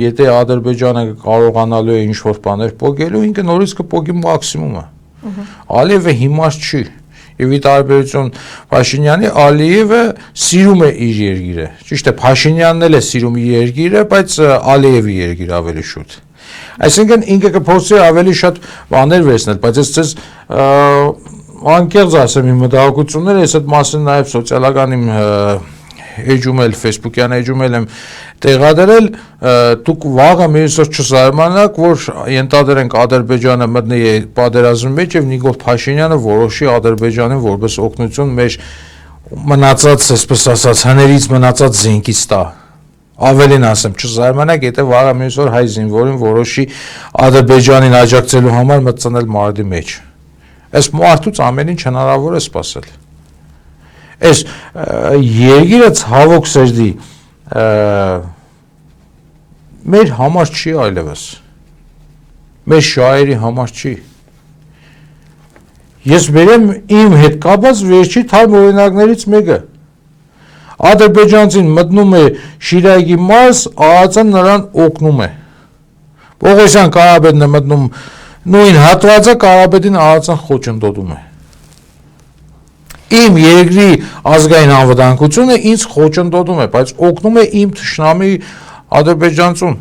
Եթե Ադրբեջանը կարողանալու է ինչ-որ բաներ պոկելու, ինքը նորից կպոկի մաքսիմումը։ Ալիևը հիմար չի։ Եվ ի տարբերություն Փաշինյանի, Ալիևը սիրում է իր երկիրը։ Ճիշտ է, Փաշինյանն էլ է սիրում իր երկիրը, բայց Ալիևի երկիրը ավելի շուտ։ Այսինքն ինքը կփորձի ավելի շատ բաներ վերցնել, բայց ես ձեզ անկեղծ ասեմ իմ մտահոգությունները, ես այդ մասին նաև սոցիալական իմ էջում էլ, Facebook-յան էջում էլ եմ տեղադրել, դուք վաղը մյուսով չզարմանաք, որ ենթադրենք Ադրբեջանը մտնի պատերազմի մեջ եւ Նիկոլ Փաշինյանը որոշի Ադրբեջանին որպես օգնություն մեր մնացած, այսպես ասած, հներից մնացած զենքից տա։ Ավելին ասեմ, չզարմանաք, եթե վաղը մյուսով հայ զինվորին որոշի Ադրբեջանին աջակցելու համար մտցնել մարտի մեջ։ Այս մարդուց ամեն ինչ հնարավոր է սպասել։ Այս երկիրը ցավոք սերդի մեր համար չի այլևս, մեր շահերի համար չի։ Ես բերեմ իմ հետ կապված վերջի թարմ օրինակներից մեկը։ Ադրբեջանցին մտնում է Շիրայգի մարզ, ԱԱԾ-ն նրան օգնում է։ Պողոսյան Կարապետն է մտնում նույն հատվածը, Կարապետին ԱԱԾ-ն խոչընդոտում է։ Իմ երկրի ազգային անվտանգությունը ինձ խոչընդոտում է, բայց օգնում է իմ թշնամի ադրբեջանցուն։